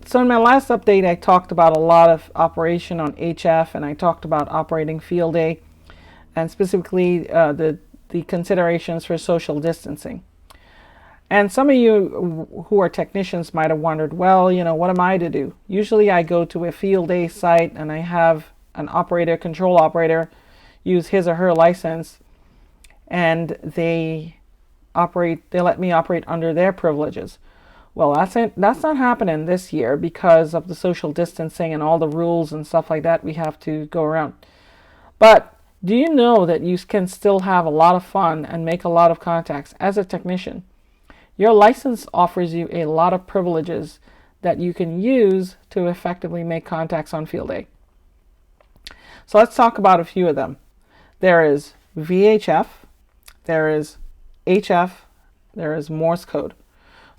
So in my last update, I talked about a lot of operation on HF, and I talked about operating field day, and specifically the considerations for social distancing. And some of you who are technicians might have wondered, well, what am I to do? Usually I go to a field day site and I have an operator, control operator, use his or her license, and they let me operate under their privileges. Well, that's not happening this year because of the social distancing and all the rules and stuff like that we have to go around. But do you know that you can still have a lot of fun and make a lot of contacts as a technician? Your license offers you a lot of privileges that you can use to effectively make contacts on field day. So let's talk about a few of them. There is VHF, there is HF, there is Morse code.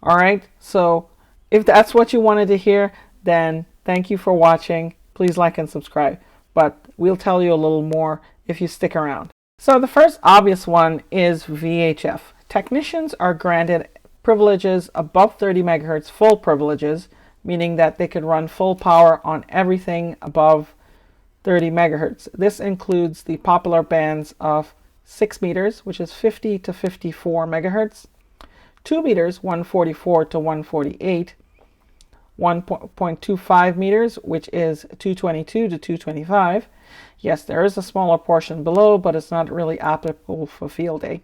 All right, so if that's what you wanted to hear, then thank you for watching. Please like and subscribe, but we'll tell you a little more if you stick around. So the first obvious one is VHF. Technicians are granted privileges above 30 megahertz, full privileges, meaning that they could run full power on everything above 30 megahertz. This includes the popular bands of 6 meters, which is 50 to 54 megahertz, 2 meters, 144 to 148, 1.25 meters, which is 222 to 225. Yes, there is a smaller portion below, but it's not really applicable for field day.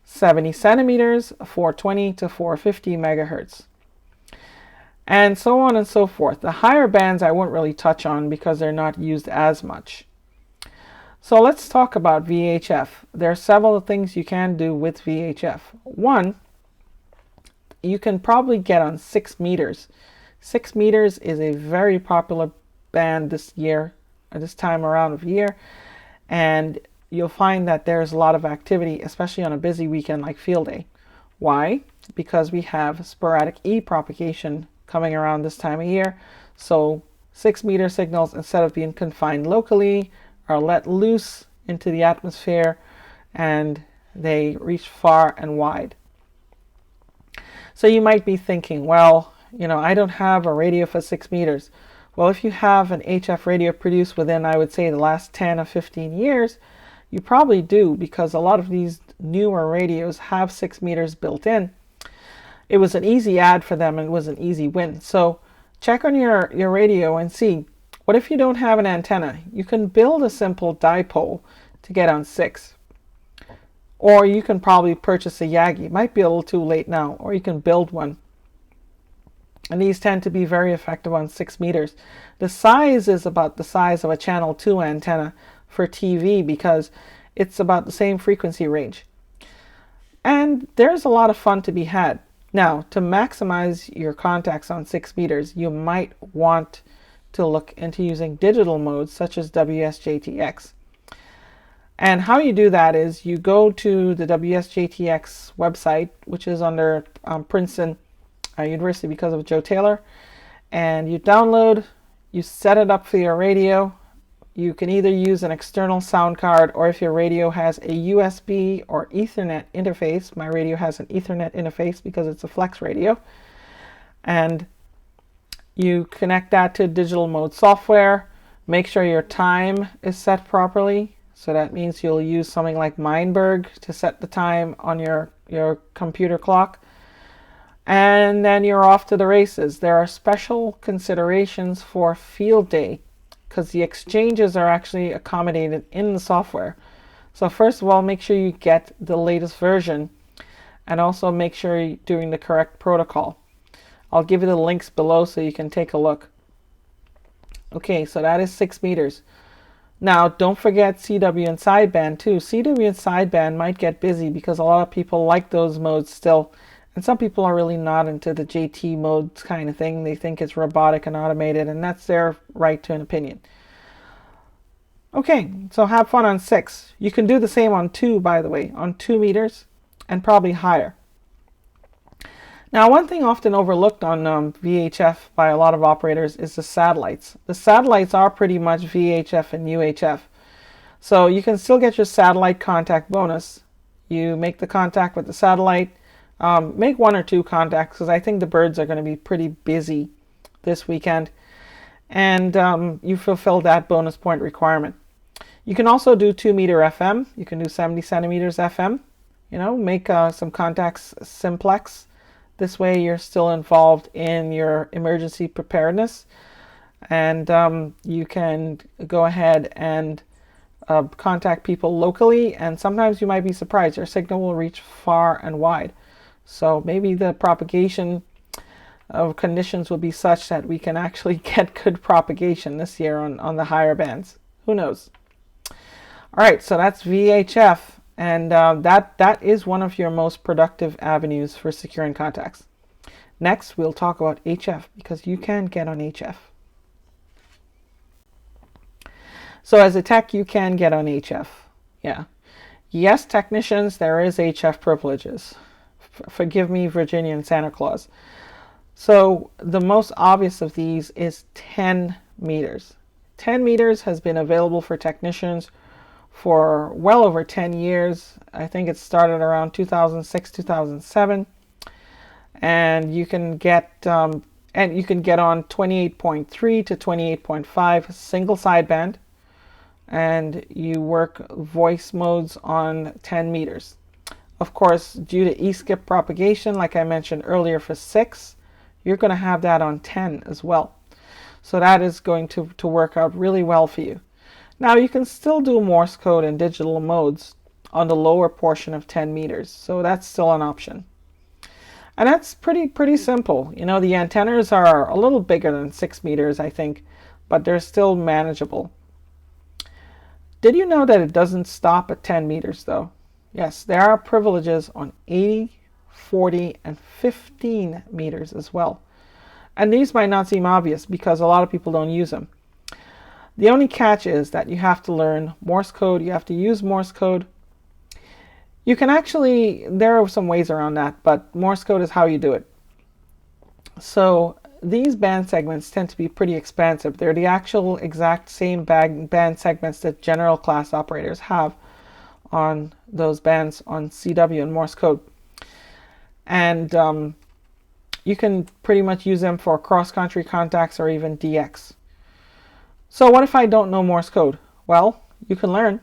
70 centimeters, 420 to 450 megahertz. And so on and so forth. The higher bands I won't really touch on because they're not used as much. So let's talk about VHF. There are several things you can do with VHF. One, you can probably get on 6 meters. 6 meters is a very popular band this year, or this time around of year, and you'll find that there's a lot of activity, especially on a busy weekend like field day. Why? Because we have sporadic e-propagation coming around this time of year. So 6 meter signals, instead of being confined locally, are let loose into the atmosphere, and they reach far and wide. So you might be thinking, well, I don't have a radio for 6 meters. Well, if you have an HF radio produced within, I would say, the last 10 or 15 years, you probably do, because a lot of these newer radios have 6 meters built in. It was an easy add for them, and it was an easy win. So check on your radio and see, what if you don't have an antenna? You can build a simple dipole to get on 6. Or you can probably purchase a Yagi. It might be a little too late now, or you can build one. And these tend to be very effective on 6 meters. The size is about the size of a channel 2 antenna for TV because it's about the same frequency range. And there's a lot of fun to be had. Now, to maximize your contacts on 6 meters, you might want to look into using digital modes such as WSJTX. And how you do that is you go to the WSJTX website, which is under Princeton University because of Joe Taylor, and you download, you set it up for your radio. You can either use an external sound card, or if your radio has a USB or Ethernet interface. My radio has an Ethernet interface because it's a flex radio. And you connect that to digital mode software. Make sure your time is set properly. So that means you'll use something like Mindberg to set the time on your computer clock. And then you're off to the races. There are special considerations for field day because the exchanges are actually accommodated in the software. So first of all, make sure you get the latest version, and also make sure you're doing the correct protocol. I'll give you the links below so you can take a look. Okay, so that is 6 meters. Now, don't forget CW and sideband too. CW and sideband might get busy because a lot of people like those modes still. And some people are really not into the JT modes kind of thing. They think it's robotic and automated, and that's their right to an opinion. Okay, so have fun on 6. You can do the same on 2, by the way, on 2 meters and probably higher. Now, one thing often overlooked on VHF by a lot of operators is the satellites. The satellites are pretty much VHF and UHF. So you can still get your satellite contact bonus. You make the contact with the satellite. Make 1 or 2 contacts because I think the birds are going to be pretty busy this weekend, and you fulfill that bonus point requirement. You can also do 2-meter FM. You can do 70 centimeters FM. Make some contacts simplex. This way you're still involved in your emergency preparedness, and you can go ahead and contact people locally, and sometimes you might be surprised your signal will reach far and wide. So maybe the propagation of conditions will be such that we can actually get good propagation this year on the higher bands. Who knows? All right, so that's VHF, and that is one of your most productive avenues for securing contacts. Next, we'll talk about HF, because you can get on HF. So as a tech, you can get on HF. Yeah. Yes, technicians, there is HF privileges. Forgive me, Virginia and Santa Claus. So the most obvious of these is 10 meters. 10 meters has been available for technicians for well over 10 years. I think it started around 2006, 2007. And you can get on 28.3 to 28.5 single sideband, and you work voice modes on 10 meters. Of course, due to e-skip propagation, like I mentioned earlier for 6, you're going to have that on 10 as well. So that is going to work out really well for you. Now you can still do Morse code and digital modes on the lower portion of 10 meters. So that's still an option. And that's pretty simple. The antennas are a little bigger than 6 meters, I think, but they're still manageable. Did you know that it doesn't stop at 10 meters though? Yes, there are privileges on 80, 40, and 15 meters as well. And these might not seem obvious because a lot of people don't use them. The only catch is that you have to learn Morse code, you have to use Morse code. You can actually, there are some ways around that, but Morse code is how you do it. So these band segments tend to be pretty expansive. They're the actual exact same band segments that general class operators have on those bands on CW and Morse code. And you can pretty much use them for cross-country contacts or even DX. So what if I don't know Morse code? Well, you can learn.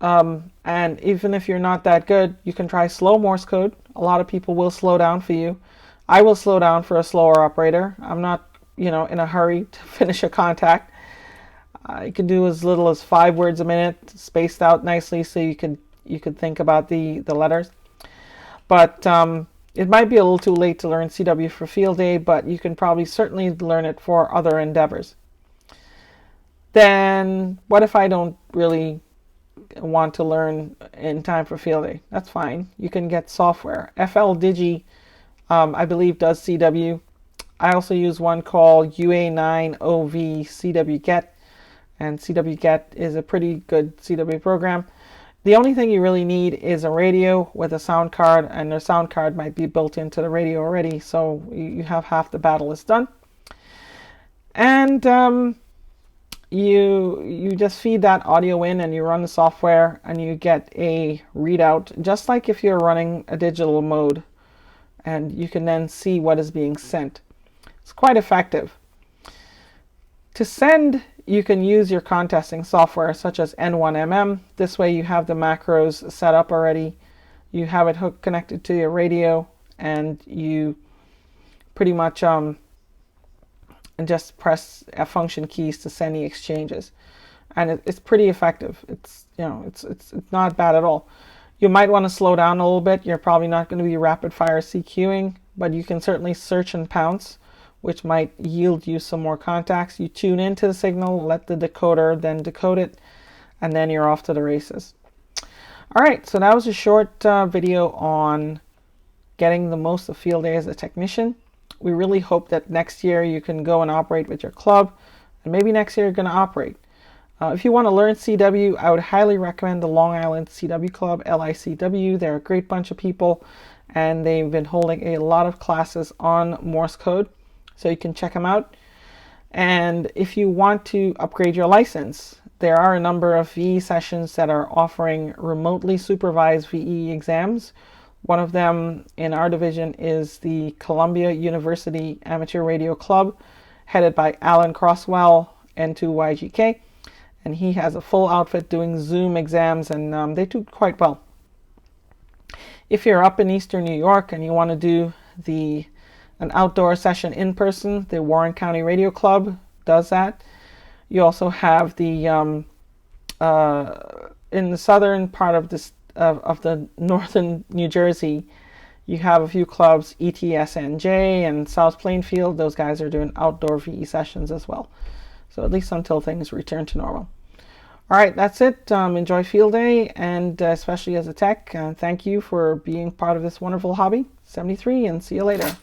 And even if you're not that good, you can try slow Morse code. A lot of people will slow down for you. I will slow down for a slower operator. I'm not, in a hurry to finish a contact. You can do as little as 5 words a minute, spaced out nicely, so you could think about the letters. But it might be a little too late to learn CW for field day, but you can probably certainly learn it for other endeavors. Then what if I don't really want to learn in time for field day? That's fine. You can get software. FL Digi, I believe, does CW. I also use one called UA9OV CW Get, and CW Get is a pretty good CW program. The only thing you really need is a radio with a sound card, and the sound card might be built into the radio already, so you have half the battle is done. And you just feed that audio in and you run the software and you get a readout, just like if you're running a digital mode, and you can then see what is being sent. It's quite effective. To send, you can use your contesting software such as N1MM. This way you have the macros set up already. You have it hooked connected to your radio, and you pretty much just press function keys to send the exchanges, and it's pretty effective. It's it's not bad at all. You might want to slow down a little bit. You're probably not going to be rapid fire CQing, but you can certainly search and pounce, which might yield you some more contacts. You tune into the signal, let the decoder then decode it, and then you're off to the races. All right, so that was a short video on getting the most of field day as a technician. We really hope that next year you can go and operate with your club, and maybe next year you're going to operate. If you want to learn CW, I would highly recommend the Long Island CW Club, LICW. They're a great bunch of people, and they've been holding a lot of classes on Morse code, so you can check them out. And if you want to upgrade your license, there are a number of VE sessions that are offering remotely supervised VE exams. One of them in our division is the Columbia University Amateur Radio Club, headed by Alan Crosswell, N2YGK, and he has a full outfit doing Zoom exams, and they do quite well. If you're up in Eastern New York and you want to do an outdoor session in person, the Warren County Radio Club does that. You also have the in the southern part of the northern New Jersey, you have a few clubs, ETSNJ and South Plainfield. Those guys are doing outdoor VE sessions as well. So at least until things return to normal. All right, that's it. Enjoy field day, and especially as a tech, thank you for being part of this wonderful hobby. 73, and see you later.